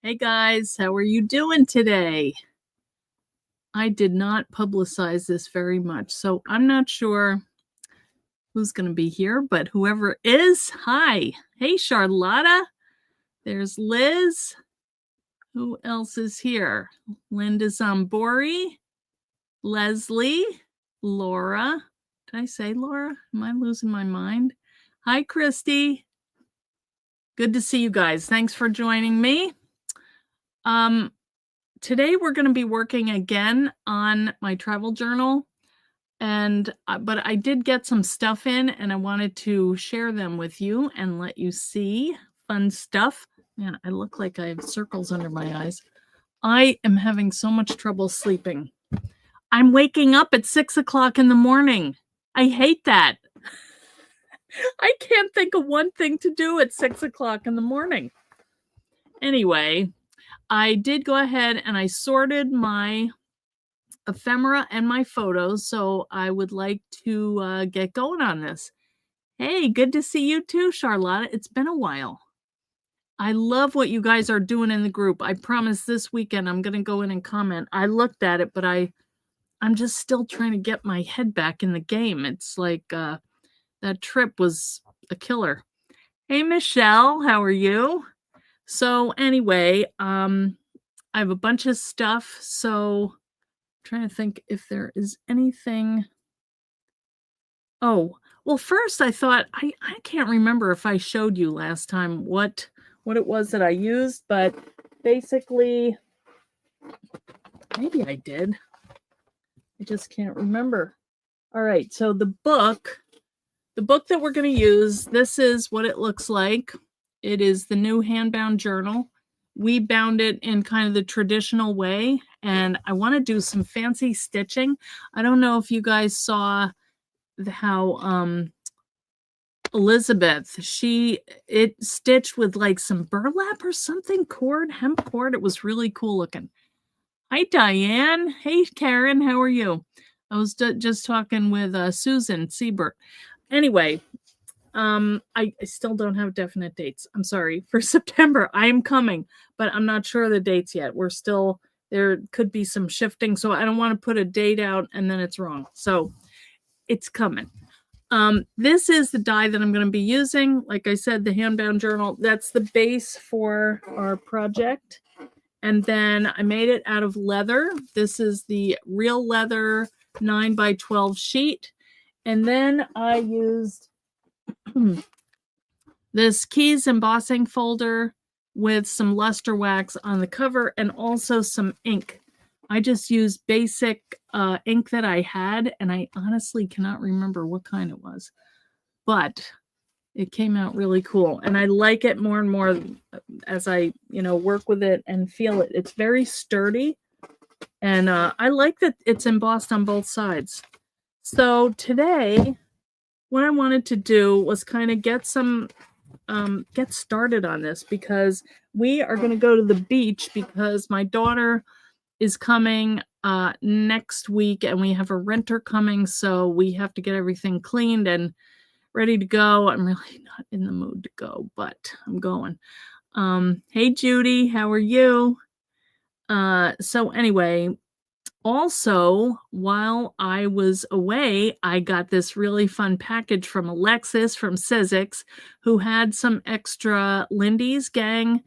Hey guys, how are you doing today? I did not publicize this very much, so I'm not sure who's going to be here, but whoever is, hi. Hey Charlotta, there's Liz. Who else is here? Linda Zambori, Leslie, Laura. Did I say Laura? Am I losing my mind? Hi, Christy. Good to see you guys. Thanks for joining me. Today we're going to be working again on my travel journal, but I did get some stuff in and I wanted to share them with you and let you see fun stuff. Man, I look like I have circles under my eyes. I am having so much trouble sleeping. I'm waking up at 6 o'clock in the morning. I hate that. I can't think of one thing to do at 6 o'clock in the morning. Anyway, I did go ahead and I sorted my ephemera and my photos, so I would like to get going on this. Hey, good to see you too, Charlotta. It's been a while. I love what you guys are doing in the group. I promise this weekend I'm going to go in and comment. I looked at it, but I'm just still trying to get my head back in the game. It's like that trip was a killer. Hey, Michelle, how are you? So anyway, I have a bunch of stuff, so I'm trying to think if there is anything. Oh, well, first I thought, I can't remember if I showed you last time what it was that I used, but basically, maybe I did. I just can't remember. All right, so the book that we're going to use, this is what it looks like. It is the new hand-bound journal. We bound it in kind of the traditional way, and I want to do some fancy stitching. I don't know if you guys saw how Elizabeth, it stitched with like some burlap or something, hemp cord. It was really cool looking. Hi, Diane. Hey, Karen, how are you? I was just talking with Susan Siebert. Anyway, I still don't have definite dates. I'm sorry. For September, I am coming, but I'm not sure of the dates yet. There could be some shifting, so I don't want to put a date out and then it's wrong. So it's coming. This is the die that I'm going to be using. Like I said, the handbound journal, that's the base for our project. And then I made it out of leather. This is the real leather 9x12 sheet. And then I used this Keys embossing folder with some luster wax on the cover and also some ink. I just used basic ink that I had, and I honestly cannot remember what kind it was, but it came out really cool. And I like it more and more as I, work with it and feel it. It's very sturdy, and I like that it's embossed on both sides. So today, what I wanted to do was kind of get started on this, because we are going to go to the beach because my daughter is coming next week and we have a renter coming, so we have to get everything cleaned and ready to go. I'm really not in the mood to go, but I'm going. Hey Judy, how are you? So anyway, also, while I was away, I got this really fun package from Alexis from Sizzix, who had some extra Lindy's Gang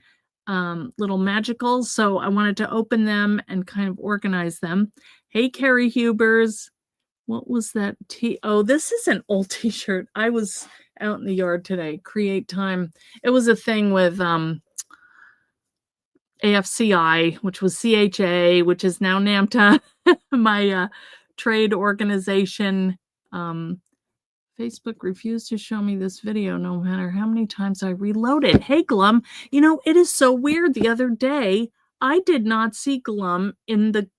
little magicals. So I wanted to open them and kind of organize them. Hey, Carrie Hubers. What was that? Oh, this is an old t-shirt. I was out in the yard today. Create Time. It was a thing with AFCI, which was CHA, which is now NAMTA, my trade organization. Facebook refused to show me this video no matter how many times I reload it. Hey, Glum, it is so weird. The other day, I did not see Glum in the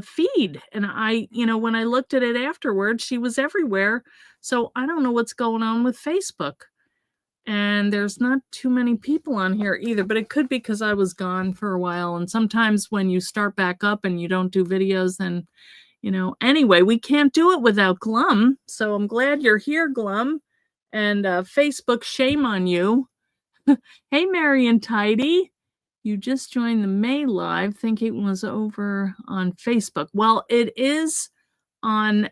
feed. And when I looked at it afterwards, she was everywhere. So I don't know what's going on with Facebook. And there's not too many people on here either, but it could be because I was gone for a while. And sometimes when you start back up and you don't do videos, then anyway, we can't do it without Glum. So I'm glad you're here, Glum. And Facebook, shame on you. Hey, Marion Tidy. You just joined the May Live. Think it was over on Facebook. Well, it is on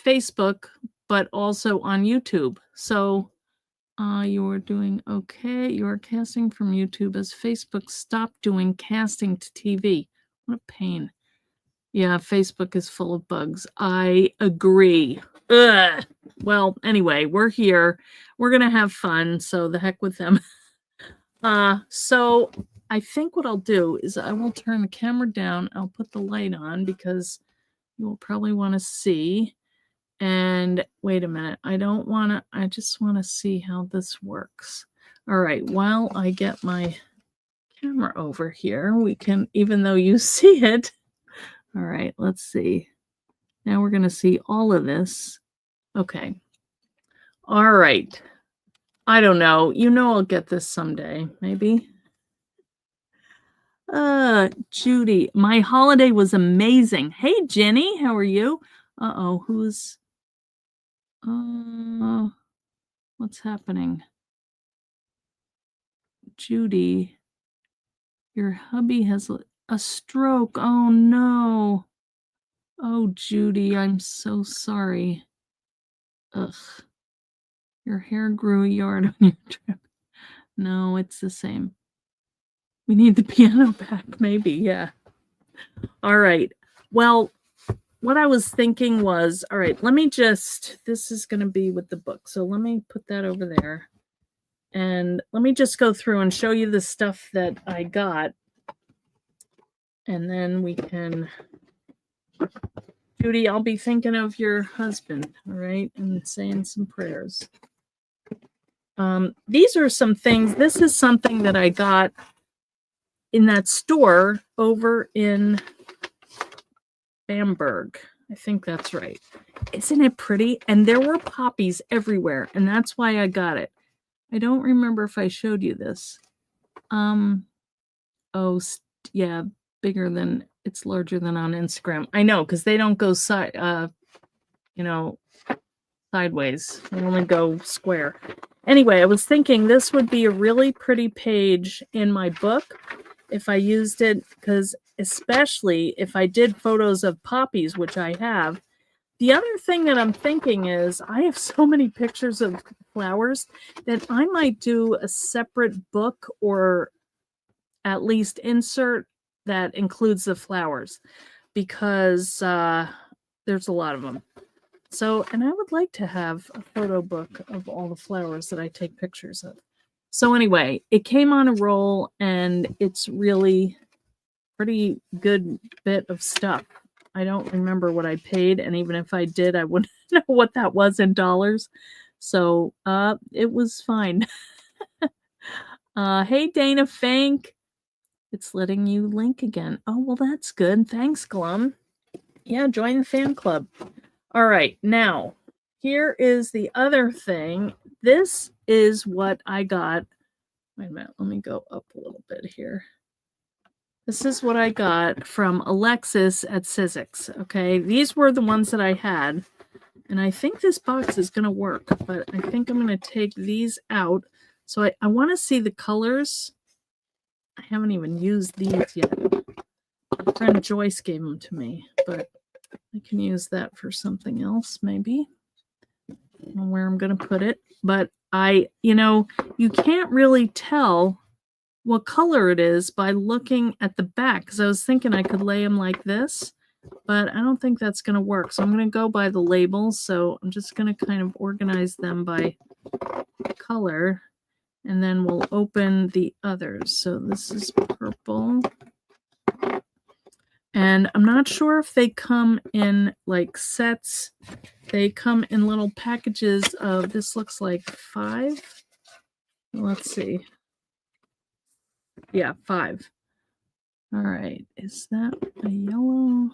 Facebook, but also on YouTube. So you're doing okay. You're casting from YouTube as Facebook stopped doing casting to TV. What a pain. Yeah, Facebook is full of bugs. I agree. Ugh. Well, anyway, we're here. We're going to have fun. So the heck with them. So I think what I'll do is I will turn the camera down. I'll put the light on because you will probably want to see. And wait a minute. I just want to see how this works. All right. While I get my camera over here, we can, even though you see it. All right. Let's see. Now we're going to see all of this. Okay. All right. I don't know. I'll get this someday, maybe. Judy, my holiday was amazing. Hey, Jenny, how are you? Uh-oh, what's happening? Judy, your hubby has a stroke. Oh, no. Oh, Judy, I'm so sorry. Ugh. Your hair grew a yard on your trip. No, it's the same. We need the piano back, maybe, yeah. All right. Well, what I was thinking was, all right, this is going to be with the book. So let me put that over there. And let me just go through and show you the stuff that I got. And then we can, Judy, I'll be thinking of your husband, all right, and saying some prayers. These are some things. This is something that I got in that store over in Bamberg. I think that's right. Isn't it pretty? And there were poppies everywhere, and that's why I got it. I don't remember if I showed you this. Yeah, it's larger than on Instagram. I know, because they don't go sideways. They only go square. Anyway, I was thinking this would be a really pretty page in my book if I used it, because especially if I did photos of poppies, which I have. The other thing that I'm thinking is I have so many pictures of flowers that I might do a separate book, or at least insert that includes the flowers, because there's a lot of them. So, and I would like to have a photo book of all the flowers that I take pictures of. So anyway, it came on a roll, and it's really pretty good bit of stuff. I don't remember what I paid, and even if I did, I wouldn't know what that was in dollars. So it was fine. Hey, Dana Fank. It's letting you link again. Oh, well, that's good. Thanks, Glum. Yeah, join the fan club. All right, now, here is the other thing. This is what I got. Wait a minute, let me go up a little bit here. This is what I got from Alexis at Sizzix, okay? These were the ones that I had, and I think this box is going to work, but I think I'm going to take these out. So I want to see the colors. I haven't even used these yet. My friend Joyce gave them to me, but I can use that for something else, maybe. I don't know where I'm going to put it, but you can't really tell what color it is by looking at the back, because I was thinking I could lay them like this, but I don't think that's going to work. So I'm going to go by the labels. So I'm just going to kind of organize them by color, and then we'll open the others. So this is purple. And I'm not sure if they come in like sets. They come in little packages of, this looks like 5. Let's see. Yeah, 5. All right. Is that a yellow?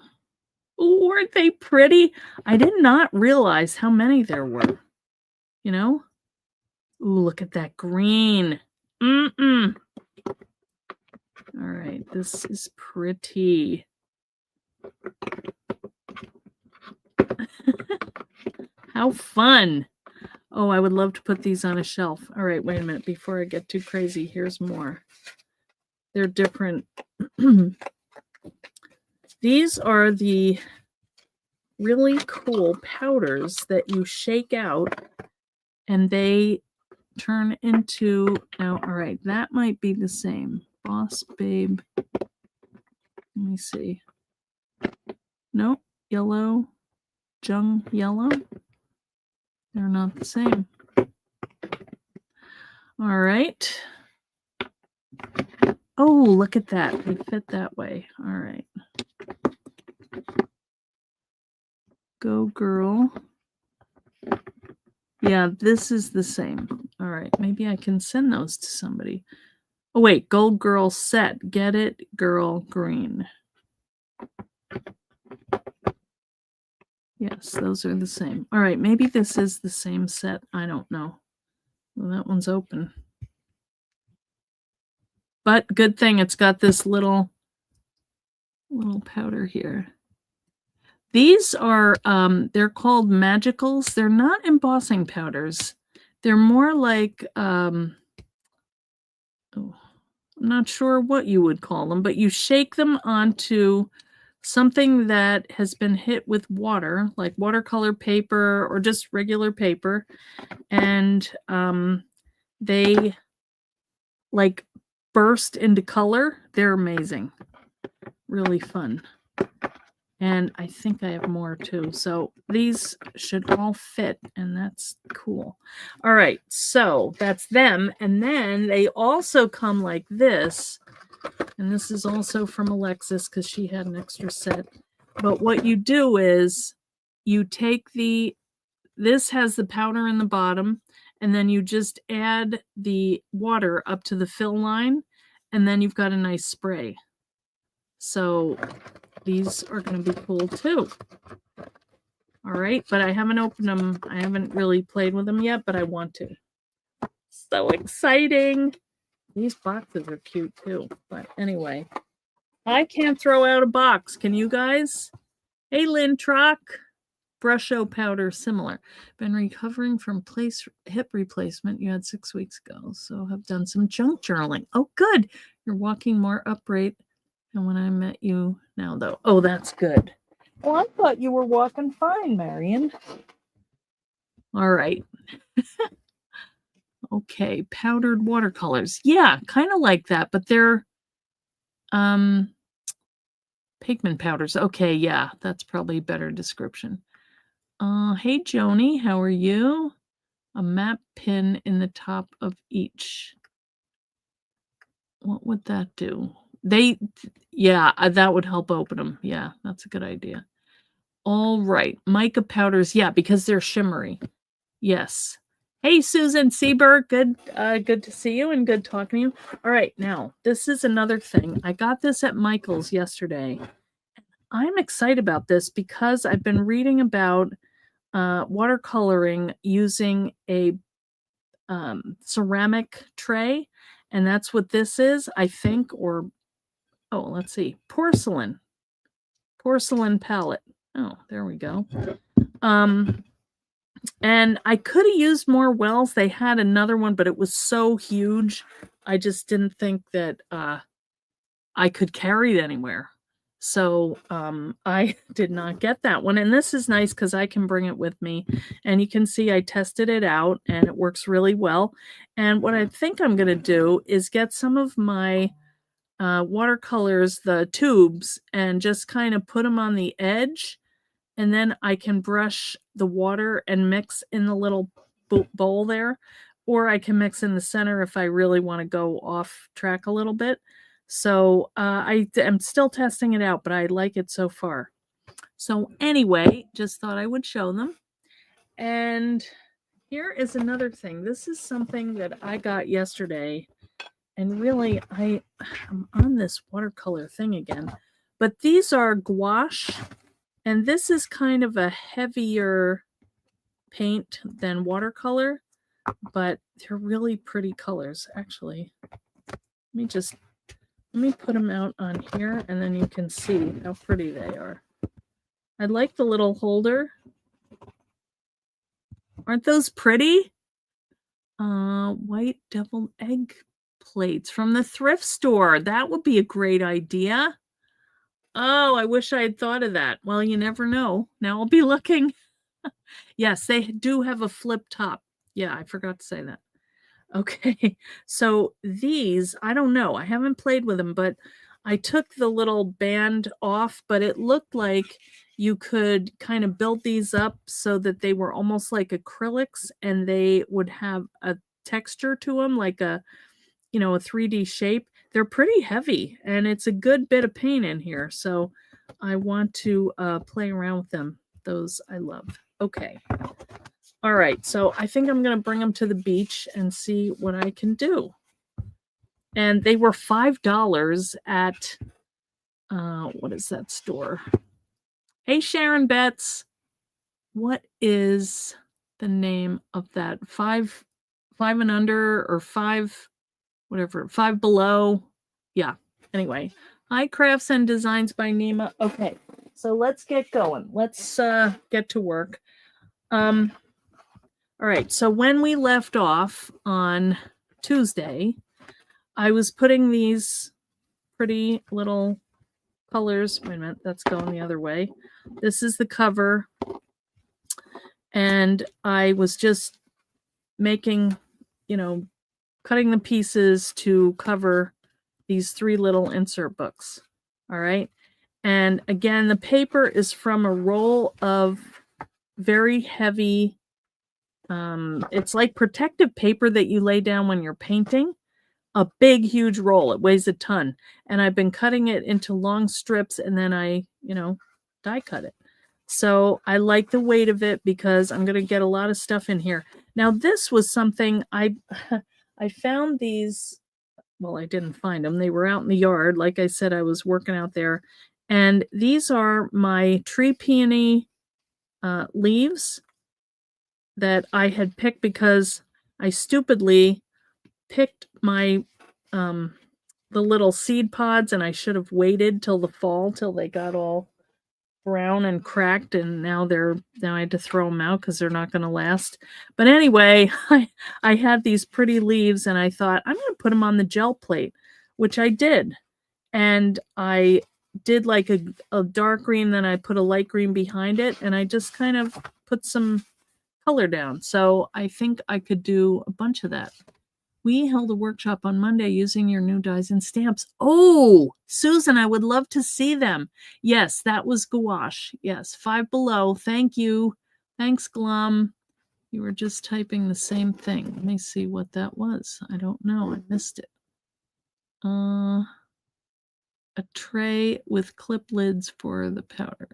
Oh, aren't they pretty? I did not realize how many there were. Ooh, look at that green. All right. This is pretty. How fun. Oh, I would love to put these on a shelf. All right, wait a minute. Before I get too crazy, here's more. They're different. These are the really cool powders that you shake out and they turn into, now, all right, that might be the same. Boss Babe. Let me see. Nope, yellow, Jung yellow. They're not the same. All right. Oh, look at that. They fit that way. All right. Go Girl. Yeah, this is the same. All right. Maybe I can send those to somebody. Oh, wait. Gold Girl set. Get it? Girl green. Yes, those are the same. All right. Maybe this is the same set. I don't know. Well, that one's open. But good thing it's got this little powder here. These are, they're called magicals. They're not embossing powders. They're more like, I'm not sure what you would call them, but you shake them onto something that has been hit with water, like watercolor paper or just regular paper, and they like burst into color. They're amazing. Really fun. And I think I have more too. So these should all fit, and that's cool. All right, so that's them. And then they also come like this. And this is also from Alexis because she had an extra set. But what you do is you take this has the powder in the bottom, and then you just add the water up to the fill line, and then you've got a nice spray. So these are going to be cool too. All right, but I haven't opened them. I haven't really played with them yet, but I want to. So exciting. These boxes are cute too. But anyway, I can't throw out a box. Can you guys? Hey, Lynn Trock. Brusho powder similar. Been recovering from hip replacement you had 6 weeks ago, so have done some junk journaling. Oh, good. You're walking more upright than when I met you now, though. Oh, that's good. Well, I thought you were walking fine, Marion. All right. Okay, powdered watercolors. Yeah, kind of like that, but they're pigment powders. Okay, yeah, that's probably a better description. Hey, Joni, how are you? A map pin in the top of each. What would that do? Yeah, that would help open them. Yeah, that's a good idea. All right, mica powders. Yeah, because they're shimmery. Yes. Hey, Susan Seberg. Good to see you and good talking to you. All right, now this is another thing. I got this at Michael's yesterday. I'm excited about this because I've been reading about watercoloring using a ceramic tray, and that's what this is, I think. Or let's see, porcelain palette. Oh, there we go. And I could have used more wells. They had another one, but it was so huge I just didn't think that I could carry it anywhere. So I did not get that one. And this is nice because I can bring it with me. And you can see I tested it out and it works really well. And what I think I'm going to do is get some of my watercolors, the tubes, and just kind of put them on the edge. And then I can brush the water and mix in the little bowl there. Or I can mix in the center if I really want to go off track a little bit. So I am still testing it out, but I like it so far. So anyway, just thought I would show them. And here is another thing. This is something that I got yesterday. And really, I'm on this watercolor thing again. But these are gouache. And this is kind of a heavier paint than watercolor. But they're really pretty colors, actually. Let me put them out on here, and then you can see how pretty they are. I like the little holder. Aren't those pretty? White deviled egg plates from the thrift store. That would be a great idea. Oh, I wish I had thought of that. Well, you never know. Now I'll be looking. Yes, they do have a flip top. Yeah, I forgot to say that. Okay, so these, I don't know. I haven't played with them, but I took the little band off, but it looked like you could kind of build these up so that they were almost like acrylics and they would have a texture to them, like a 3D shape. They're pretty heavy and it's a good bit of paint in here. So I want to play around with them. Those I love. Okay. All right. So I think I'm going to bring them to the beach and see what I can do. And they were $5 at, what is that store? Hey, Sharon Betts. What is the name of that? Five and under or five, whatever, Five Below. Yeah. Anyway, Hi Crafts and Designs by Nima. Okay. So let's get going. Let's get to work. All right. So when we left off on Tuesday, I was putting these pretty little colors. Wait a minute, that's going the other way. This is the cover. And I was just making, cutting the pieces to cover these 3 little insert books. All right. And again, the paper is from a roll of very heavy, it's like protective paper that you lay down when you're painting. A big, huge roll. It weighs a ton. And I've been cutting it into long strips and then I, die cut it. So I like the weight of it because I'm going to get a lot of stuff in here. Now, this was something I found these. Well, I didn't find them. They were out in the yard. Like I said, I was working out there. And these are my tree peony leaves that I had picked because I stupidly picked my the little seed pods and I should have waited till the fall till they got all brown and cracked, and now I had to throw them out because they're not going to last. But anyway, I had these pretty leaves and I thought I'm going to put them on the gel plate, which I did. And I did like a dark green, then I put a light green behind it, and I just kind of put some color down. So I think I could do a bunch of that. We held a workshop on Monday using your new dies and stamps. Oh, Susan, I would love to see them. Yes, that was gouache. Yes, Five Below. Thank you. Thanks, Glum. You were just typing the same thing. Let me see what that was. I don't know. I missed it. A tray with clip lids for the powder.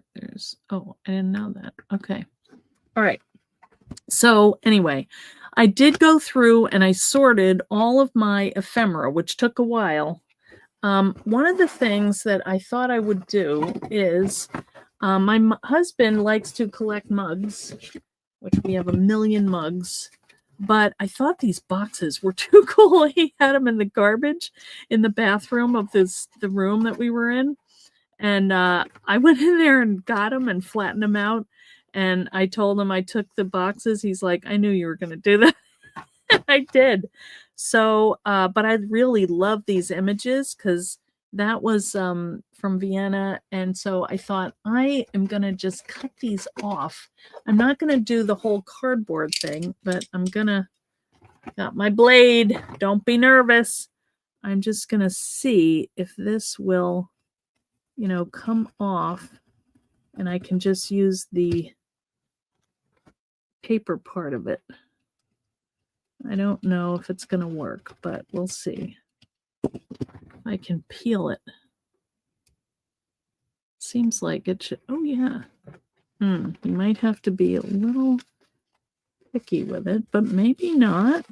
Oh, I didn't know that. Okay. All right. So anyway, I did go through and I sorted all of my ephemera, which took a while. One of the things that I thought I would do is my husband likes to collect mugs, which we have a million mugs, but I thought these boxes were too cool. He had them in the garbage in the bathroom of the room that we were in. And I went in there and got them and flattened them out. And I told him I took the boxes. He's like, I knew you were going to do that. I did. So, but I really love these images because that was from Vienna. And so I thought I am going to just cut these off. I'm not going to do the whole cardboard thing, but I'm going to, got my blade. Don't be nervous. I'm just going to see if this will, come off and I can just use the paper part of it. I don't know if it's going to work, but we'll see. I can peel it. Seems like it should. Oh, yeah. You might have to be a little picky with it, but maybe not.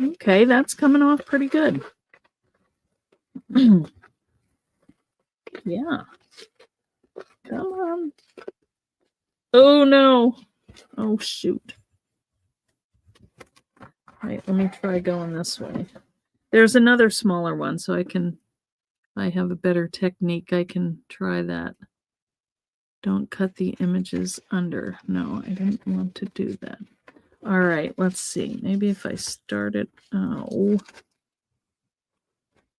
Okay, that's coming off pretty good. Yeah. Come on. Oh, no. Oh, shoot. Right, let me try going this way. There's another smaller one, so if I have a better technique, I can try that. Don't cut the images under. No, I didn't want to do that. All right, let's see. Maybe if I start it. Oh.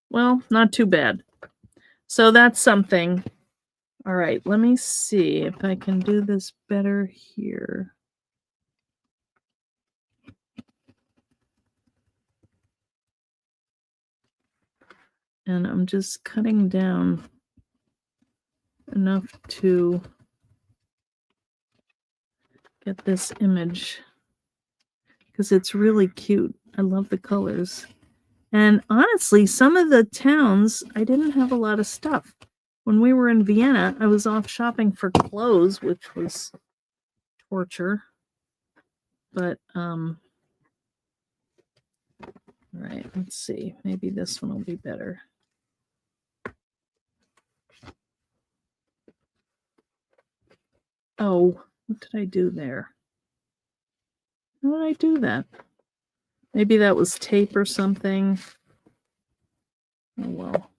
Well, not too bad. So that's something. All right, let me see if I can do this better here. And I'm just cutting down enough to get this image because it's really cute. I love the colors. And honestly, some of the towns, I didn't have a lot of stuff. When we were in Vienna, I was off shopping for clothes, which was torture. But, all right, let's see. Maybe this one will be better. Oh, what did I do there? How did I do that? Maybe that was tape or something. Oh, well.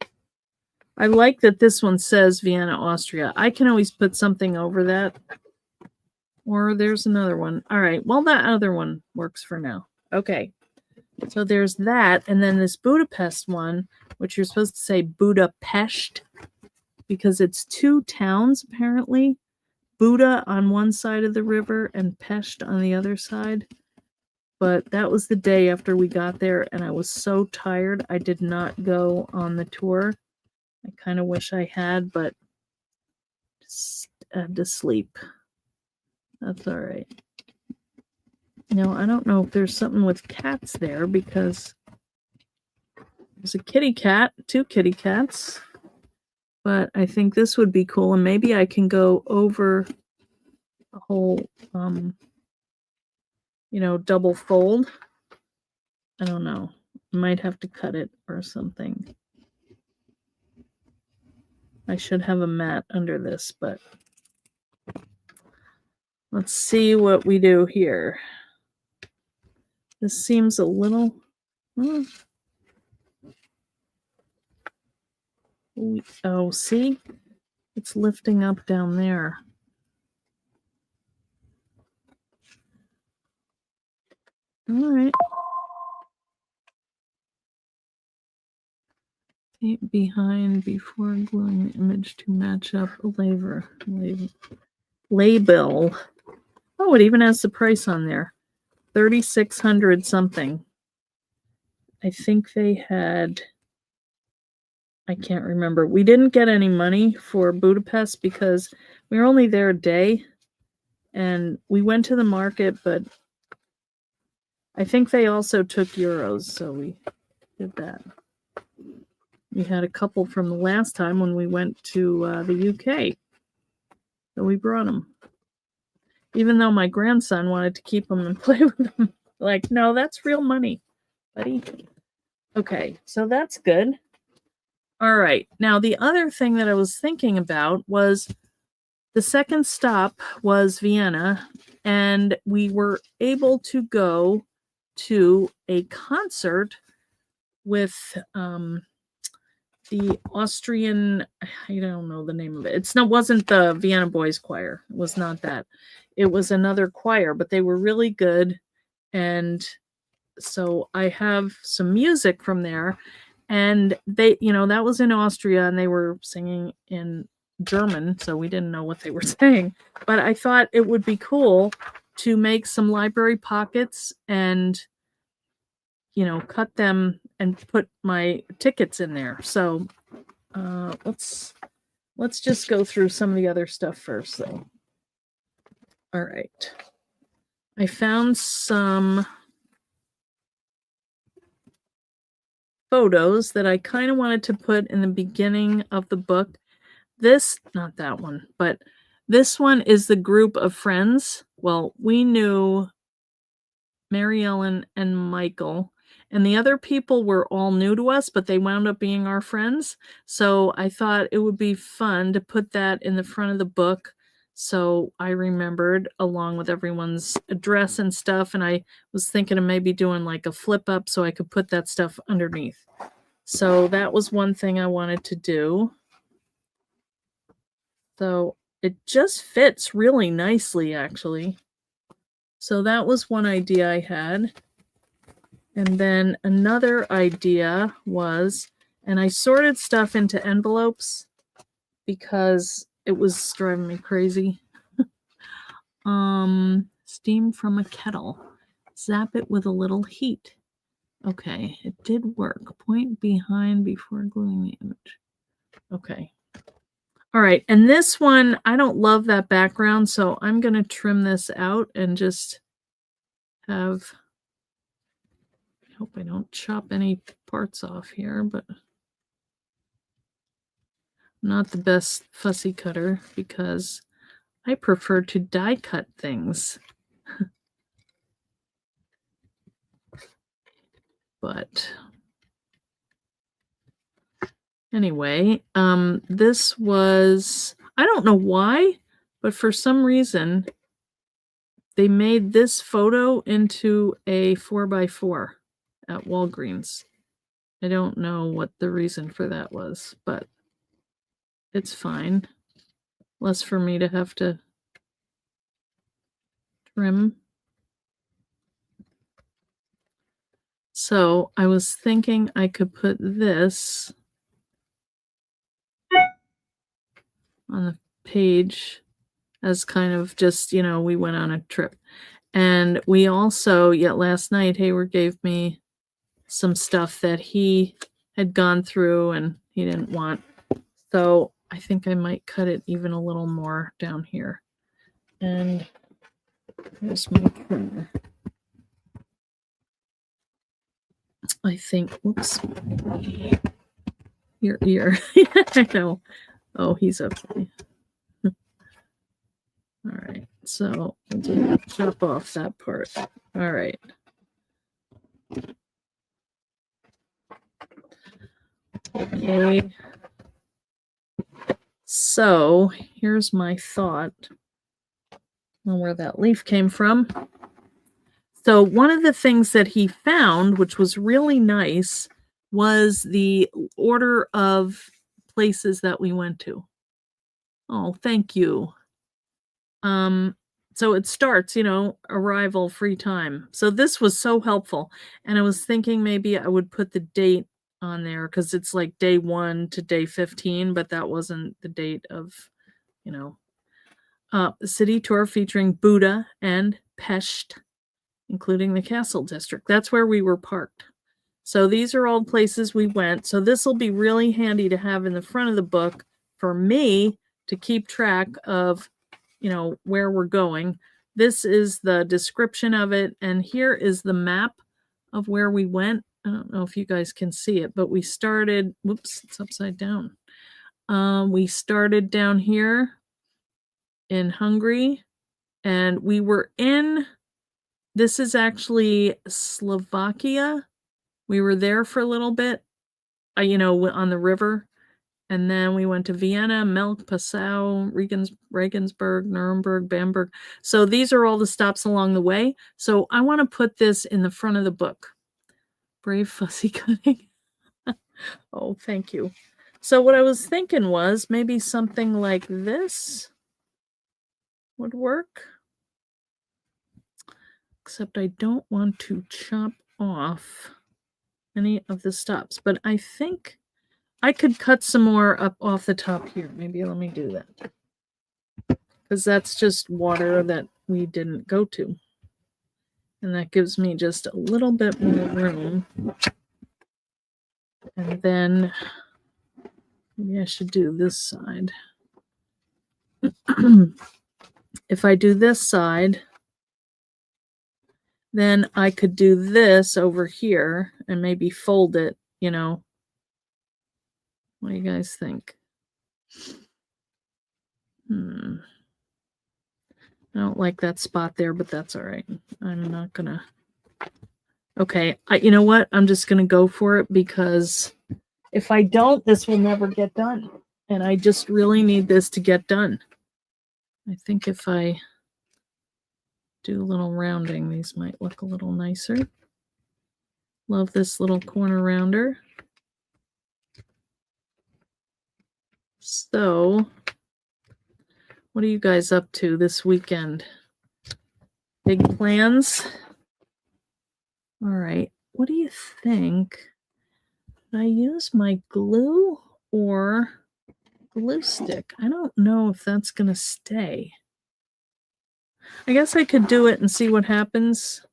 I like that this one says Vienna, Austria. I can always put something over that. Or there's another one. All right. Well, that other one works for now. Okay. So there's that. And then this Budapest one, which you're supposed to say Budapest because it's two towns, apparently. Buda on one side of the river and Pest on the other side. But that was the day after we got there, and I was so tired. I did not go on the tour. I kind of wish I had, but just had to sleep. That's all right. Now, I don't know if there's something with cats there because there's a kitty cat, two kitty cats. But I think this would be cool, and maybe I can go over a whole, double fold. I don't know. I might have to cut it or something. I should have a mat under this, but let's see what we do here. This seems a little... Oh, see? It's lifting up down there. All right. Tape behind before gluing the image to match up a label. Oh, it even has the price on there. $3,600 something. I think they had... I can't remember. We didn't get any money for Budapest because we were only there a day. And we went to the market, but I think they also took euros, so we did that. We had a couple from the last time when we went to the UK. So we brought them. Even though my grandson wanted to keep them and play with them. Like, no, that's real money, buddy. Okay, so that's good. All right. Now, the other thing that I was thinking about was the second stop was Vienna, and we were able to go to a concert with the Austrian, I don't know the name of it. Wasn't the Vienna Boys Choir. It was not that. It was another choir, but they were really good. And so I have some music from there. And they, that was in Austria, and they were singing in German, so we didn't know what they were saying. But I thought it would be cool to make some library pockets and, cut them and put my tickets in there. So let's just go through some of the other stuff first, though. All right. I found some photos that I kind of wanted to put in the beginning of the book. Not that one, but this one is the group of friends. Well, we knew Mary Ellen and Michael, and the other people were all new to us, but they wound up being our friends. So I thought it would be fun to put that in the front of the book. So I remembered, along with everyone's address and stuff, and I was thinking of maybe doing like a flip up so I could put that stuff underneath. So that was one thing I wanted to do. So it just fits really nicely, actually. So that was one idea I had. And then another idea was And I sorted stuff into envelopes because it was driving me crazy. Steam from a kettle. Zap it with a little heat. Okay, it did work. Point behind before gluing the image. Okay. All right, and this one, I don't love that background, so I'm going to trim this out and just have... I hope I don't chop any parts off here, but I'm not the best fussy cutter because I prefer to die cut things. But anyway, this was, I don't know why, but for some reason they made this photo into a 4x4 at Walgreens. I don't know what the reason for that was, but it's fine. Less for me to have to trim. So I was thinking I could put this on the page as kind of just, you know, we went on a trip. And we also, yet last night, Hayward gave me some stuff that he had gone through and he didn't want. So I think I might cut it even a little more down here. And here's my trimmer. I think, whoops, your ear. I know. Oh, he's okay. All right, so we'll just chop off that part. All right. Okay. So here's my thought on where that leaf came from. So one of the things that he found, which was really nice, was the order of places that we went to. Oh, thank you. So it starts, you know, arrival, free time. So this was so helpful. And I was thinking maybe I would put the date on there because it's like day 1 to day 15, but that wasn't the date of, you know, city tour featuring Buda and Pest, including the Castle District. That's where we were parked. So these are all places we went. So this will be really handy to have in the front of the book for me to keep track of, you know, where we're going. This is the description of it. And here is the map of where we went. I don't know if you guys can see it, but we started, whoops, it's upside down. We started down here in Hungary and we were in, this is actually Slovakia. We were there for a little bit, you know, on the river. And then we went to Vienna, Melk, Passau, Regensburg, Nuremberg, Bamberg. So these are all the stops along the way. So I want to put this in the front of the book. Brave fussy cutting. Oh, thank you. So what I was thinking was maybe something like this would work. Except I don't want to chop off any of the stops. But I think I could cut some more up off the top here. Maybe let me do that. Because that's just water that we didn't go to. And that gives me just a little bit more room. And then maybe I should do this side. If I do this side, then I could do this over here and maybe fold it, you know. What do you guys think? I don't like that spot there, but that's all right. I'm not gonna. Okay, you know what? I'm just gonna go for it because if I don't, this will never get done. And I just really need this to get done. I think if I do a little rounding, these might look a little nicer. Love this little corner rounder. So, what are you guys up to this weekend? Big plans? All right. What do you think I use my glue or glue stick. I don't know if that's going to stay. I guess I could do it and see what happens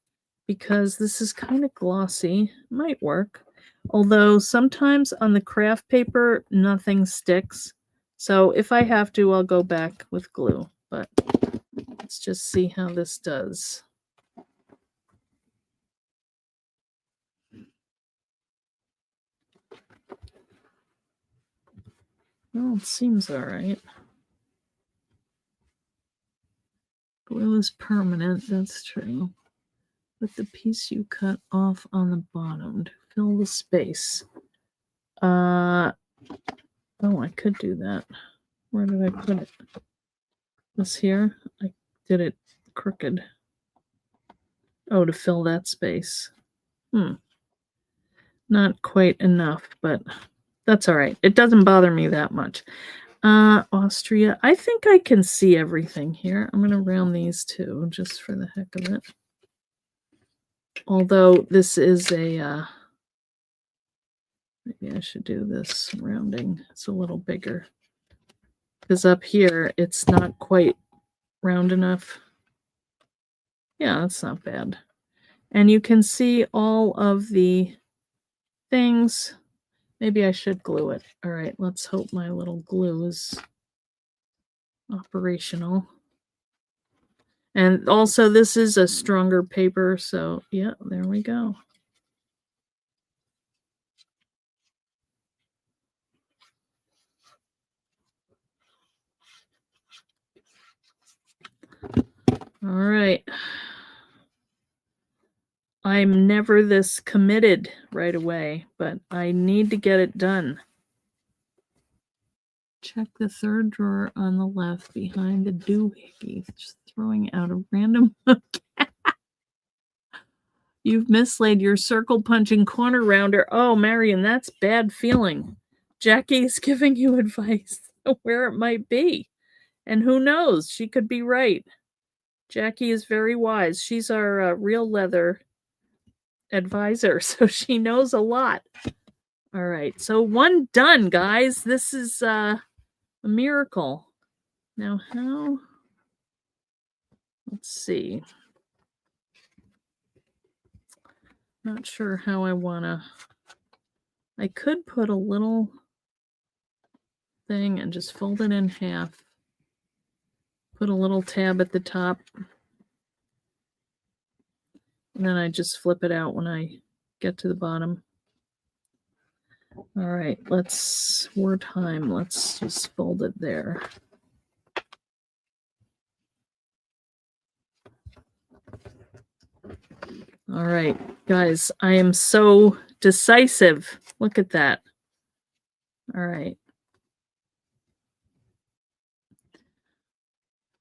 because this is kind of glossy. Might work. Although sometimes on the craft paper, nothing sticks. So if I have to, I'll go back with glue. But let's just see how this does. Well, it seems all right. Glue is permanent, that's true. But the piece you cut off on the bottom to fill the space. Oh, I could do that. Where did I put it? This here? I did it crooked. Oh, to fill that space. Not quite enough, but that's all right. It doesn't bother me that much. Austria. I think I can see everything here. I'm going to round these too, just for the heck of it. Although this is a, maybe I should do this rounding. It's a little bigger. Because up here, it's not quite round enough. Yeah, that's not bad. And you can see all of the things. Maybe I should glue it. All right, let's hope my little glue is operational. And also, this is a stronger paper, so yeah, there we go. All right. I'm never this committed right away, but I need to get it done. Check the third drawer on the left behind the doohickey. Just throwing out a random. You've mislaid your circle punching corner rounder. Oh, Marion, that's bad feeling. Jackie's giving you advice where it might be. And who knows? She could be right. Jackie is very wise. She's our real leather advisor, so she knows a lot. All right, so one done, guys. This is a miracle. Now, how? Let's see. Not sure how I want to. I could put a little thing and just fold it in half. Put a little tab at the top. And then I just flip it out when I get to the bottom. All right, let's time. Let's just fold it there. All right, guys, I am so decisive. Look at that. All right.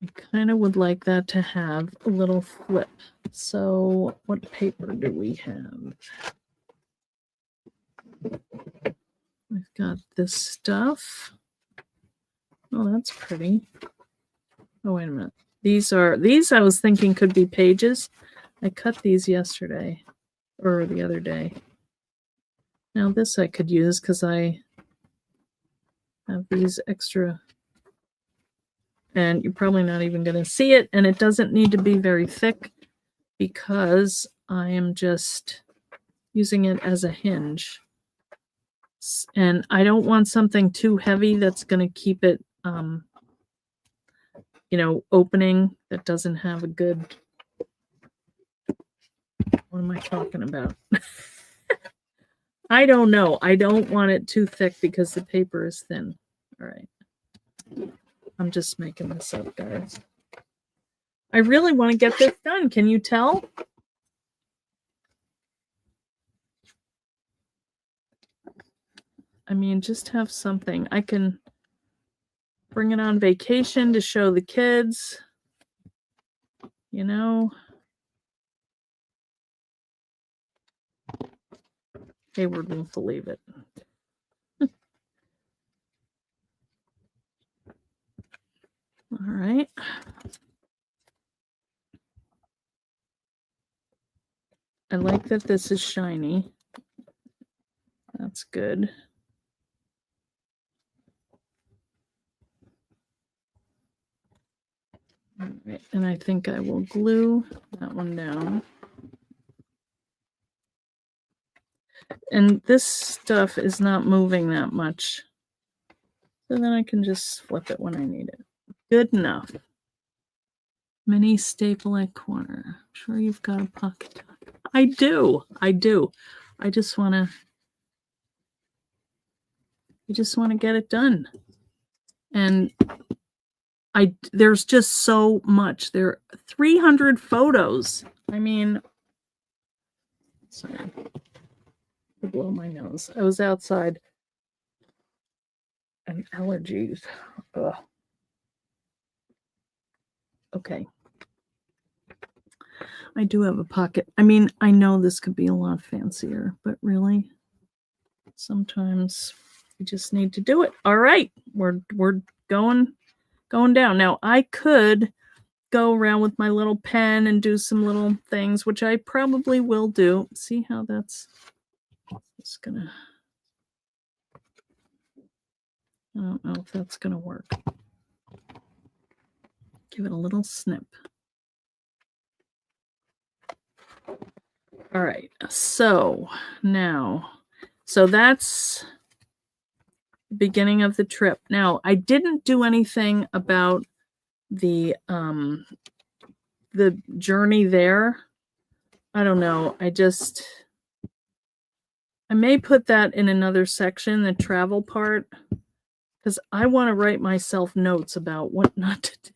I kind of would like that to have a little flip. So what paper do we have? We've got this stuff. Oh, that's pretty. Oh, wait a minute. These I was thinking could be pages. I cut these yesterday or the other day. Now this I could use because I have these extra, and you're probably not even going to see it, and it doesn't need to be very thick because I am just using it as a hinge. And I don't want something too heavy that's going to keep it, opening that doesn't have a good, what am I talking about? I don't know. I don't want it too thick because the paper is thin. All right. I'm just making this up, guys. I really want to get this done. Can you tell? I mean, just have something. I can bring it on vacation to show the kids. Hayward won't believe it. All right. I like that this is shiny. That's good. All right, and I think I will glue that one down. And this stuff is not moving that much. So then I can just flip it when I need it. Good enough. Mini staple at corner. I'm sure you've got a pocket. I do. I just want to get it done. And there's just so much. There are 300 photos. I mean, sorry, to blow my nose. I was outside and allergies. Ugh. Okay. I do have a pocket. I mean, I know this could be a lot fancier, but really, sometimes you just need to do it. All right, we're going down. Now, I could go around with my little pen and do some little things, which I probably will do. See how that's just gonna, I don't know if that's gonna work. Give it a little snip. All right, so now, so that's the beginning of the trip. Now, I didn't do anything about the journey there. I don't know. I may put that in another section, the travel part, because I want to write myself notes about what not to do.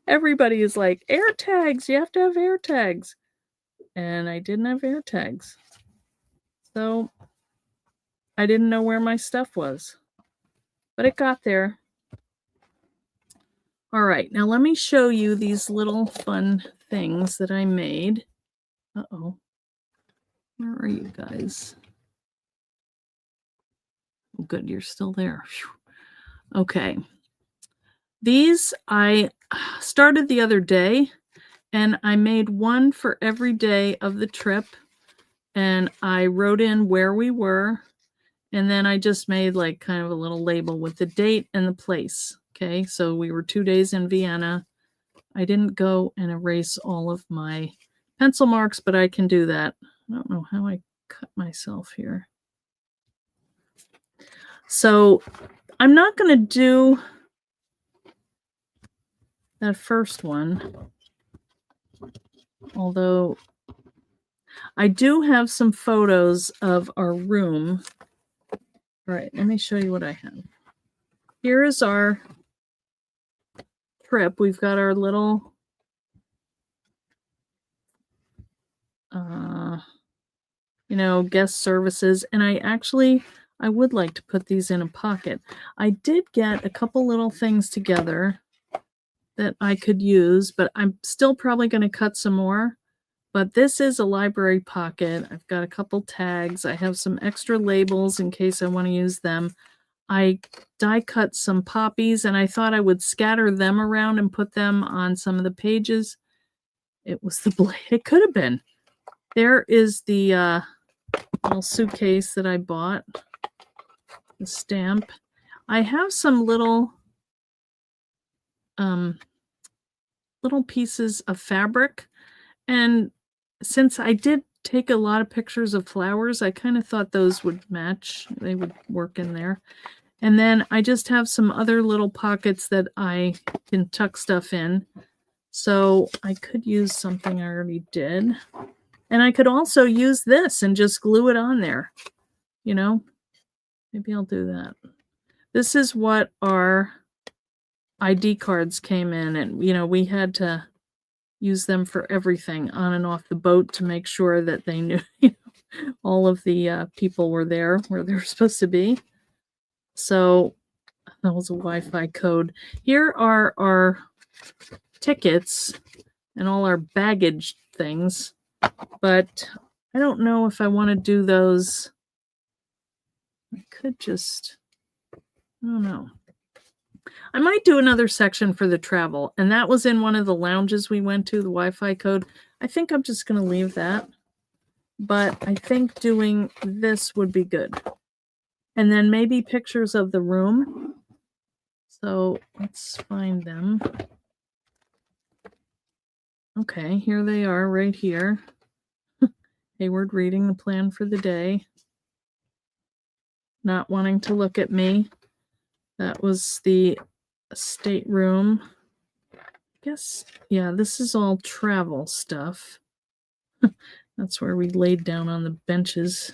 Everybody is like, air tags, you have to have air tags. And I didn't have air tags. So I didn't know where my stuff was. But it got there. All right, now let me show you these little fun things that I made. Uh-oh. Where are you guys? Oh, good, you're still there. Whew. Okay. These I started the other day, and I made one for every day of the trip, and I wrote in where we were, and then I just made like kind of a little label with the date and the place. Okay, so we were 2 days in Vienna. I didn't go and erase all of my pencil marks, but I can do that. I don't know how I cut myself here. So I'm not going to do that first one, although I do have some photos of our room. All right, let me show you what I have. Here is our trip. We've got our little guest services, and I would like to put these in a pocket. I did get a couple little things together that I could use, but I'm still probably going to cut some more. But this is a library pocket. I've got a couple tags. I have some extra labels in case I want to use them. I die cut some poppies, and I thought I would scatter them around and put them on some of the pages. It was the blade. It could have been. There is the little suitcase that I bought. The stamp. I have some little pieces of fabric, and since I did take a lot of pictures of flowers, I kind of thought those would match. They would work in there. And then I just have some other little pockets that I can tuck stuff in. So I could use something I already did. And I could also use this and just glue it on there. Maybe I'll do that. This is what our ID cards came in, and we had to use them for everything on and off the boat to make sure that they knew all of the people were there where they were supposed to be. So that was a Wi-Fi code. Here are our tickets and all our baggage things, but I don't know if I want to do those. I could just, I don't know. I might do another section for the travel, and that was in one of the lounges we went to, the Wi-Fi code. I think I'm just going to leave that. but I think doing this would be good. And then maybe pictures of the room. So let's find them. Okay, here they are right here. Hayward reading the plan for the day. Not wanting to look at me. That was the stateroom. I guess, yeah, this is all travel stuff. That's where we laid down on the benches.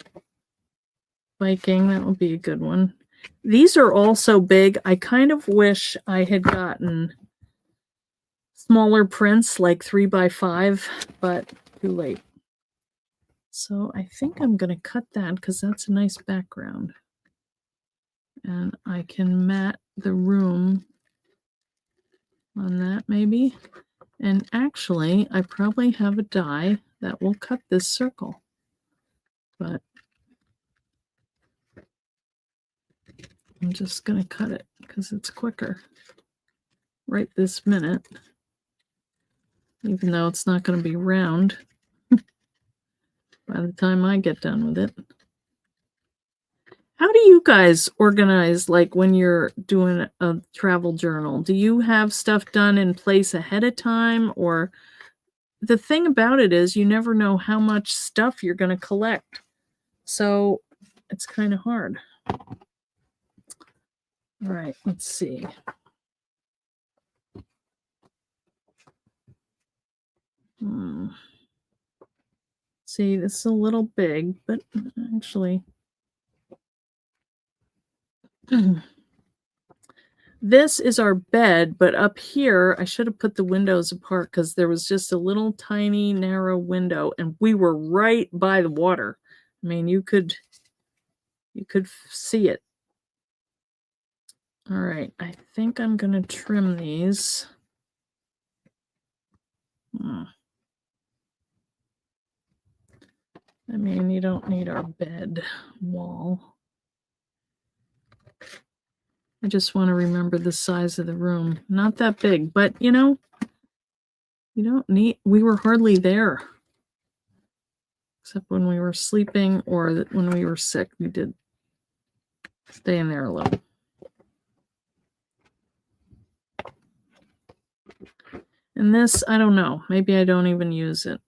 Biking, that would be a good one. These are all so big. I kind of wish I had gotten smaller prints, like 3x5, but too late. So I think I'm going to cut that because that's a nice background. And I can mat the room on that maybe. And actually, I probably have a die that will cut this circle. But I'm just going to cut it because it's quicker right this minute. Even though it's not going to be round by the time I get done with it. How do you guys organize, like when you're doing a travel journal? Do you have stuff done in place ahead of time? Or the thing about it is you never know how much stuff you're going to collect. So it's kind of hard. All right, let's see. See, this is a little big, but actually... This is our bed, but up here, I should have put the windows apart because there was just a little tiny narrow window and we were right by the water. I mean, you could see it. All right, I think I'm going to trim these. I mean, you don't need our bed wall. I just want to remember the size of the room. Not that big, but you know, you don't need, we were hardly there. Except when we were sleeping or when we were sick, we did stay in there a little. And this, I don't know. Maybe I don't even use it.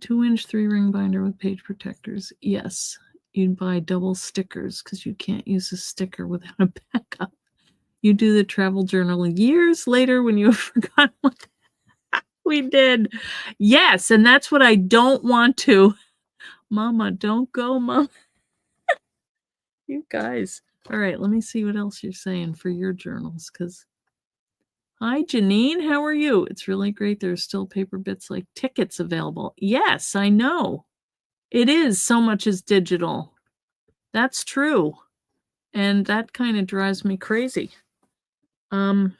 2-inch 3-ring binder with page protectors. Yes, you'd buy double stickers because you can't use a sticker without a backup. You do the travel journal years later when you have forgotten what we did. Yes, and that's what I don't want to. Mama, don't go, Mom. You guys. All right, let me see what else you're saying for your journals. Because, hi, Janine, how are you? It's really great. There's still paper bits like tickets available. Yes, I know. It is. So much is digital. That's true. And that kind of drives me crazy. I'm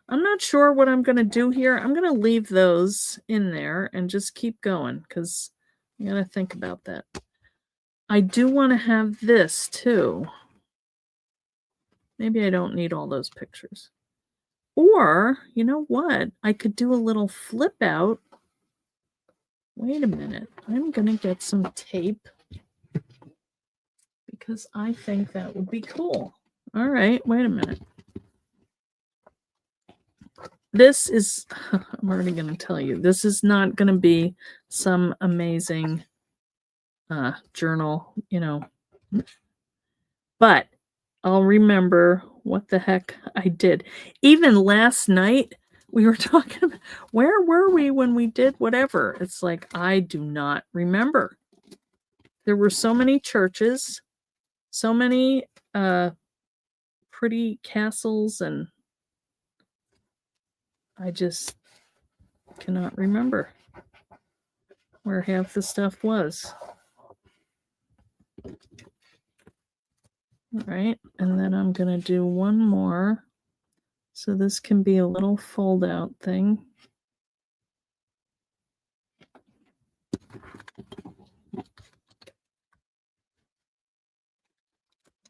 not sure what I'm going to do here. I'm going to leave those in there and just keep going because I got to think about that. I do want to have this too. Maybe I don't need all those pictures. Or, you know what? I could do a little flip out. Wait a minute. I'm going to get some tape because I think that would be cool. All right, wait a minute. This is, I'm already going to tell you, this is not going to be some amazing journal, you know. But I'll remember what the heck I did. Even last night, we were talking about where were we when we did whatever. It's like, I do not remember. There were so many churches, so many pretty castles, and I just cannot remember where half the stuff was. All right, and then I'm going to do one more. So this can be a little fold out thing.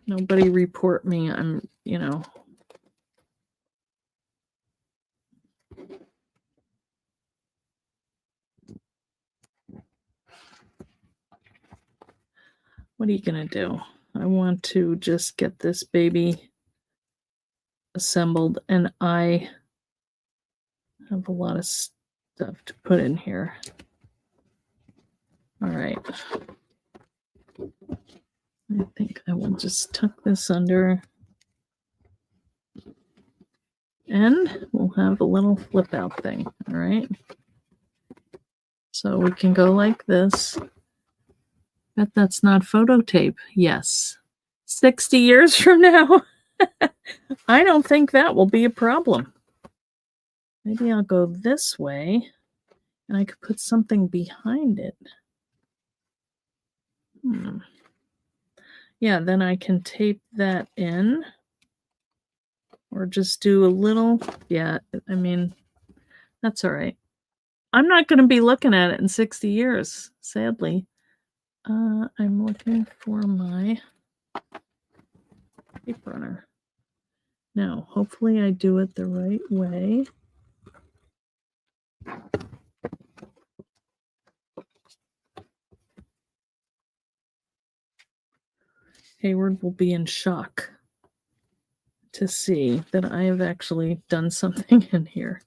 Nobody report me. I'm, you know. What are you gonna do? I want to just get this baby assembled, and I have a lot of stuff to put in here. All right. I think I will just tuck this under, and we'll have a little flip out thing. All right. So we can go like this. Bet that's not photo tape. Yes. 60 years from now. I don't think that will be a problem. Maybe I'll go this way, and I could put something behind it. Yeah, then I can tape that in, or just do a little. Yeah, I mean, that's all right. I'm not going to be looking at it in 60 years, sadly. I'm looking for my tape runner. Now, hopefully I do it the right way. Hayward will be in shock to see that I have actually done something in here.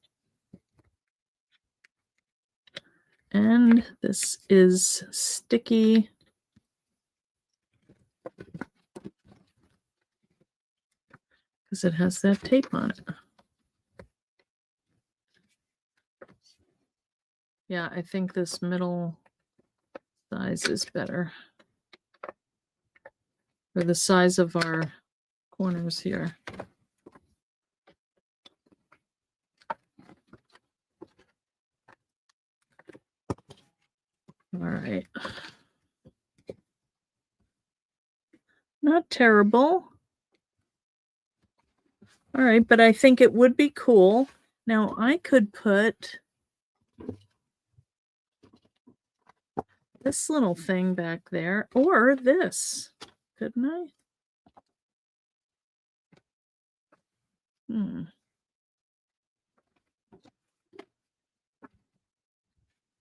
And this is sticky. Because it has that tape on it. Yeah, I think this middle size is better. For the size of our corners here. All right. Not terrible. All right, but I think it would be cool. Now I could put this little thing back there, or this, couldn't I?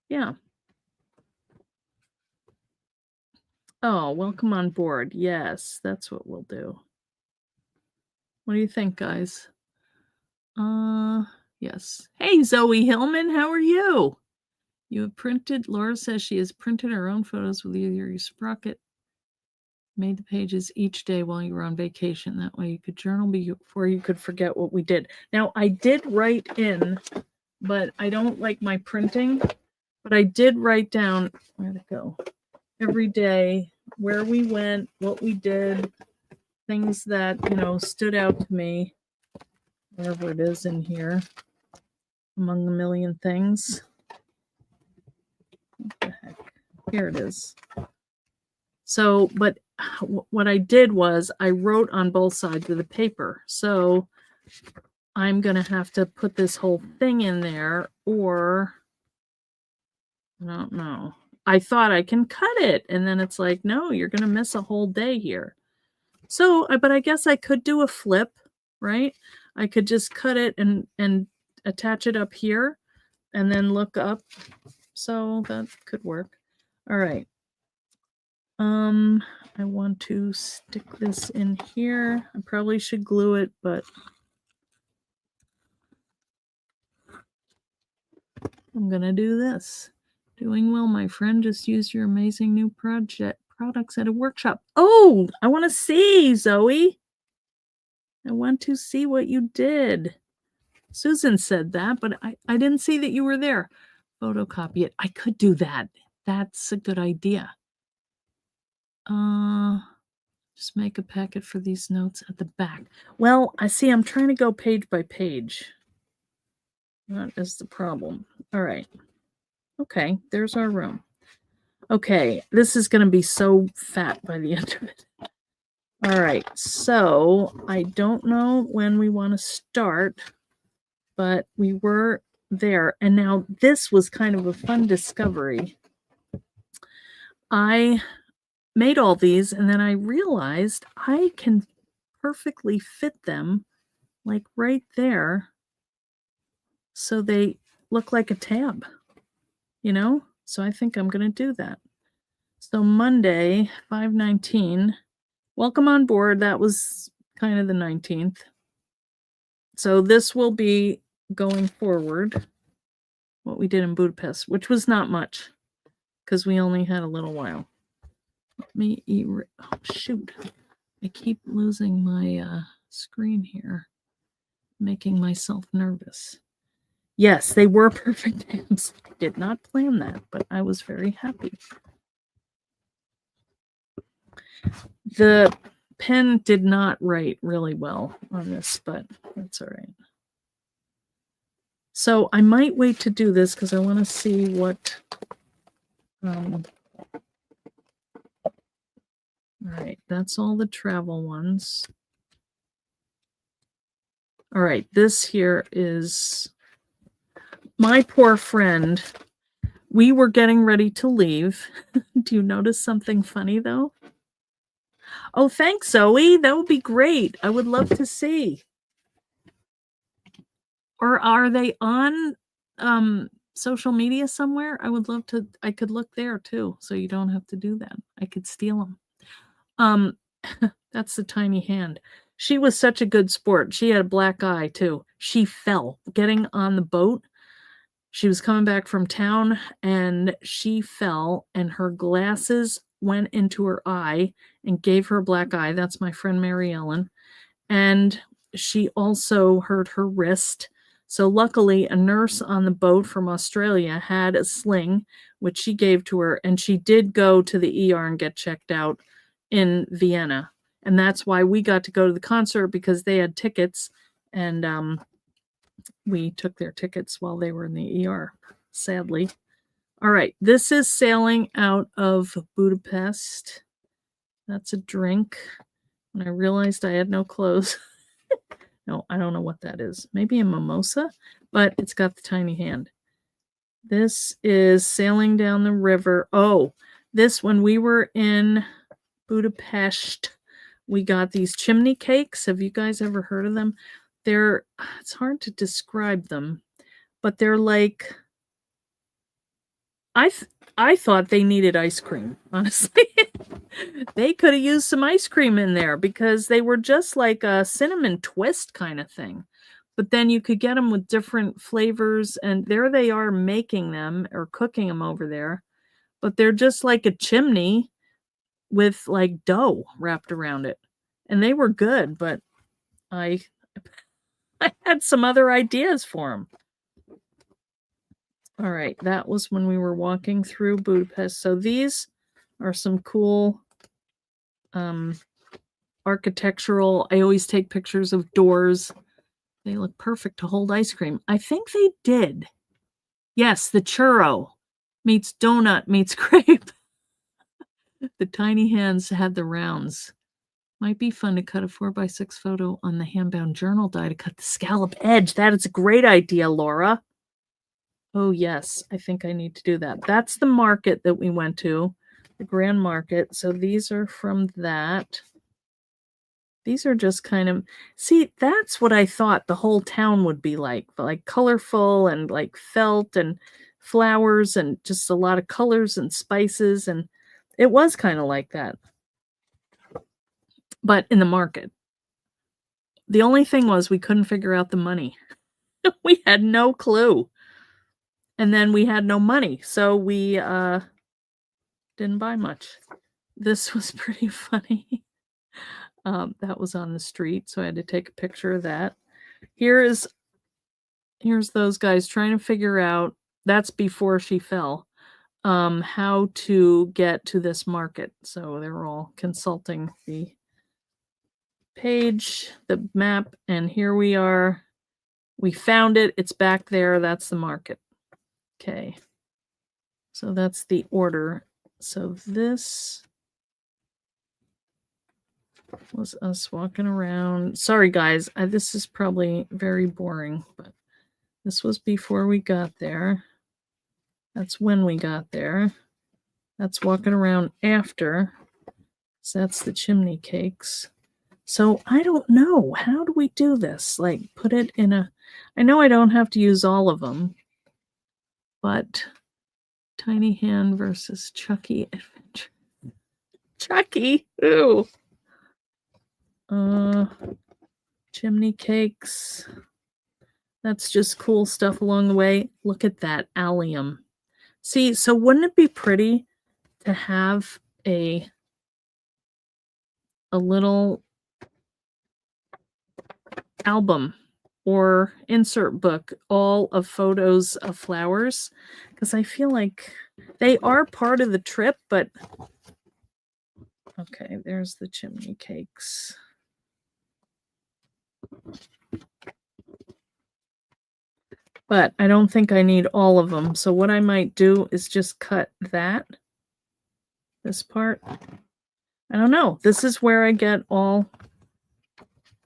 Yeah. Oh, welcome on board. Yes, that's what we'll do. What do you think, guys? Yes. Hey, Zoe Hillman, how are you? You have printed, Laura says she has printed her own photos with your sprocket. Made the pages each day while you were on vacation. That way you could journal before you could forget what we did. Now, I did write in, but I don't like my printing, but I did write down, where'd it go? Every day, where we went, what we did, things that, stood out to me, whatever it is in here, among a million things. What the heck? Here it is. So, but what I did was I wrote on both sides of the paper. So I'm going to have to put this whole thing in there, or I don't know. I thought I can cut it, and then it's like, no, you're going to miss a whole day here. So, but I guess I could do a flip, right? I could just cut it and attach it up here and then look up. So that could work. All right. I want to stick this in here. I probably should glue it, but I'm gonna do this. Doing well, my friend. Just used your amazing new products at a workshop. Oh, I want to see, Zoe. I want to see what you did. Susan said that, but I didn't see that you were there. Photocopy it. I could do that. That's a good idea. Just make a packet for these notes at the back. Well, I see I'm trying to go page by page. That is the problem. All right. Okay, there's our room. Okay, this is going to be so fat by the end of it. All right, so I don't know when we want to start, but we were there. And now this was kind of a fun discovery. I made all these, and then I realized I can perfectly fit them like right there. so they look like a tab, you know? So I think I'm going to do that. So Monday, 5/19, welcome on board. That was kind of the 19th. So this will be going forward what we did in Budapest, which was not much because we only had a little while. Let me oh, shoot. I keep losing my screen here, making myself nervous. Yes, they were perfect tabs. I did not plan that, but I was very happy. The pen did not write really well on this, but that's all right. So I might wait to do this because I want to see what... all right, that's all the travel ones. All right, this here is my poor friend. We were getting ready to leave. Do you notice something funny, though? Oh, thanks, Zoe. That would be great. I would love to see. Or are they on social media somewhere? I would love to. I could look there, too, so you don't have to do that. I could steal them. That's the tiny hand. She was such a good sport. She had a black eye, too. She fell getting on the boat. She was coming back from town, and she fell, and her glasses went into her eye and gave her a black eye. That's my friend Mary Ellen. And she also hurt her wrist. So luckily, a nurse on the boat from Australia had a sling, which she gave to her, and she did go to the ER and get checked out in Vienna. And that's why we got to go to the concert, because they had tickets, and we took their tickets while they were in the ER, sadly. All right, this is sailing out of Budapest. That's a drink. When I realized I had no clothes. No, I don't know what that is. Maybe a mimosa, but it's got the tiny hand. This is sailing down the river. Oh, this, when we were in Budapest, we got these chimney cakes. Have you guys ever heard of them? It's hard to describe them, but they're like, I thought they needed ice cream, honestly. They could have used some ice cream in there, because they were just like a cinnamon twist kind of thing. But then you could get them with different flavors, and there they are making them or cooking them over there. But they're just like a chimney with like dough wrapped around it. And they were good, but I had some other ideas for them. All right, that was when we were walking through Budapest. So these are some cool architectural. I always take pictures of doors. They look perfect to hold ice cream. I think they did. Yes, the churro meets donut meets crepe. The tiny hands had the rounds. Might be fun to cut a 4x6 photo on the handbound journal die to cut the scallop edge. That is a great idea, Laura. Oh, yes, I think I need to do that. That's the market that we went to, the Grand Market. So these are from that. These are just kind of, see, that's what I thought the whole town would be like colorful and like felt and flowers and just a lot of colors and spices. And it was kind of like that. But in the market. The only thing was we couldn't figure out the money. We had no clue. And then we had no money, so we didn't buy much. This was pretty funny. That was on the street, so I had to take a picture of that. Here's those guys trying to figure out, that's before she fell, how to get to this market. So they were all consulting the page, the map, and here we are. We found it. It's back there. That's the market. Okay. So that's the order. So this was us walking around. Sorry, guys. This is probably very boring, but this was before we got there. That's when we got there. That's walking around after. So that's the chimney cakes. So I don't know. How do we do this? Like, put it in a... I know I don't have to use all of them, but Tiny Hand versus Chucky Adventure. Chucky, ooh. Chimney cakes. That's just cool stuff along the way. Look at that allium. See, so wouldn't it be pretty to have a little album or insert book all of photos of flowers? Because I feel like they are part of the trip, but okay, there's the chimney cakes. But I don't think I need all of them. So what I might do is just cut this part. I don't know. This is where I get all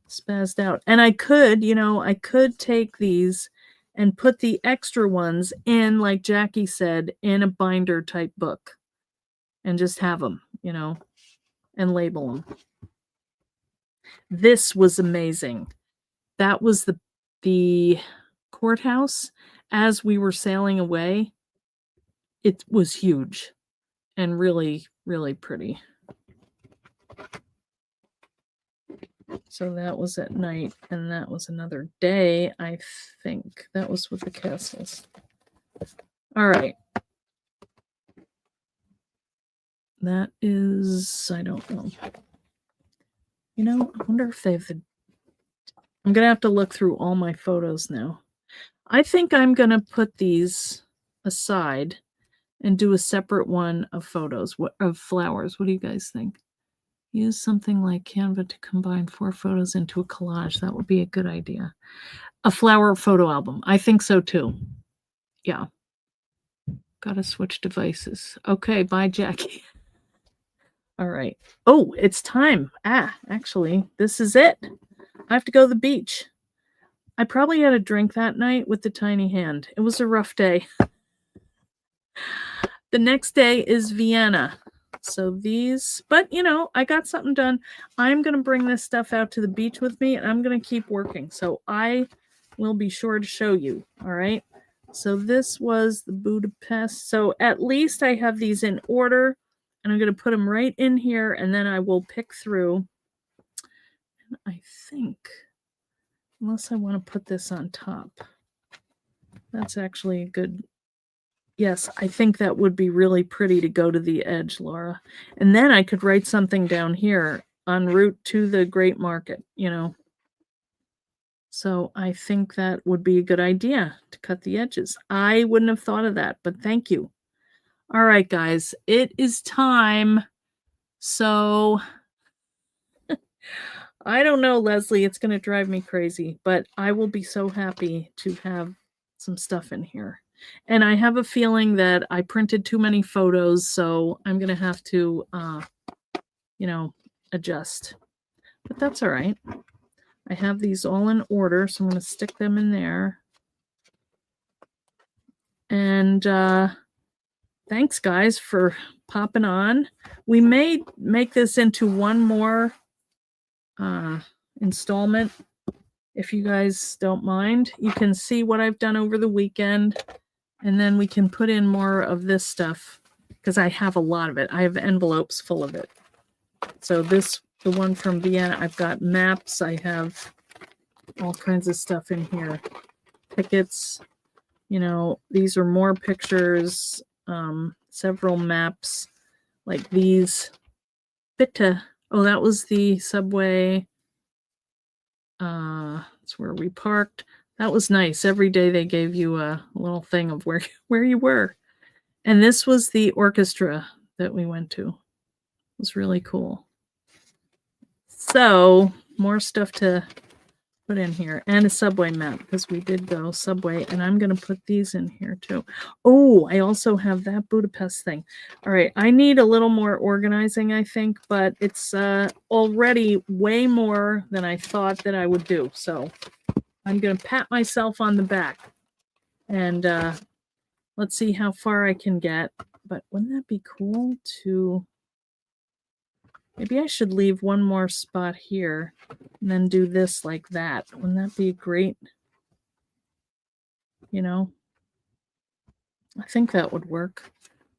spazzed out. And I could, I could take these and put the extra ones in, like Jackie said, in a binder type book and just have them, and label them. This was amazing. That was the courthouse. As we were sailing away, it was huge and really, really pretty. So that was at night, and that was another day, I think. That was with the castles. All right. That is, I don't know. I wonder if they have I'm going to have to look through all my photos now. I think I'm going to put these aside and do a separate one of photos, of flowers. What do you guys think? Use something like Canva to combine 4 photos into a collage. That would be a good idea. A flower photo album. I think so too. Yeah. Gotta switch devices. Okay, bye, Jackie. All right. Oh, it's time. Actually, this is it. I have to go to the beach. I probably had a drink that night with the tiny hand. It was a rough day. The next day is Vienna. So these, but I got something done. I'm going to bring this stuff out to the beach with me, and I'm going to keep working. So I will be sure to show you. All right. So this was the Budapest. So at least I have these in order, and I'm going to put them right in here, and then I will pick through. And I think, unless I want to put this on top, that's actually a good. Yes, I think that would be really pretty to go to the edge, Laura. And then I could write something down here en route to the Great Market, So I think that would be a good idea to cut the edges. I wouldn't have thought of that, but thank you. All right, guys, it is time. So I don't know, Leslie, it's going to drive me crazy, but I will be so happy to have some stuff in here. And I have a feeling that I printed too many photos, so I'm going to have to, adjust. But that's all right. I have these all in order, so I'm going to stick them in there. And thanks, guys, for popping on. We may make this into one more installment, if you guys don't mind. You can see what I've done over the weekend. And then we can put in more of this stuff because I have a lot of it. I have envelopes full of it. So the one from Vienna, I've got maps. I have all kinds of stuff in here. Tickets, these are more pictures, several maps like these. Bitte. Oh, that was the subway. That's where we parked. That was nice. Every day they gave you a little thing of where you were. And this was the orchestra that we went to. It was really cool. So, more stuff to put in here. And a subway map, because we did go subway. And I'm going to put these in here, too. Oh, I also have that Budapest thing. All right, I need a little more organizing, I think. But it's already way more than I thought that I would do. So, I'm going to pat myself on the back. And let's see how far I can get. But wouldn't that be cool to... Maybe I should leave one more spot here and then do this like that. Wouldn't that be great? you know. I think that would work.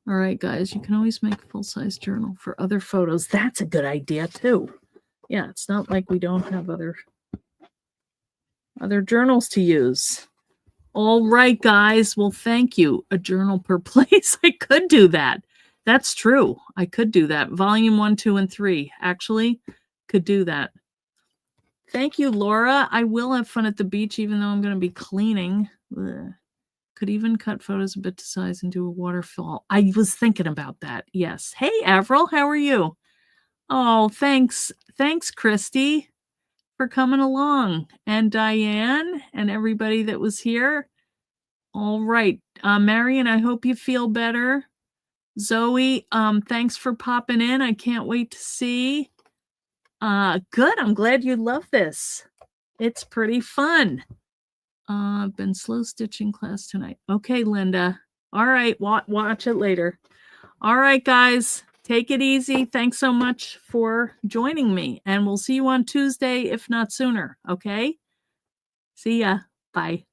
All right, guys, you can always make a full-size journal for other photos. That's a good idea, too. Yeah, it's not like we don't have other journals to use. All right, guys. Well, thank you. A journal per place. I could do that. That's true. I could do that. Volume 1, 2, and 3. Actually, could do that. Thank you, Laura. I will have fun at the beach, even though I'm going to be cleaning. Ugh. Could even cut photos a bit to size and do a waterfall. I was thinking about that. Yes. Hey, Avril, how are you? Oh, thanks. Thanks, Christy, for coming along. And Diane and everybody that was here. All right. Marion, I hope you feel better. Zoe, thanks for popping in. I can't wait to see. Good. I'm glad you love this. It's pretty fun. I've been slow stitching class tonight. Okay, Linda. All right. Watch it later. All right, guys. Take it easy. Thanks so much for joining me. And we'll see you on Tuesday, if not sooner. Okay? See ya. Bye.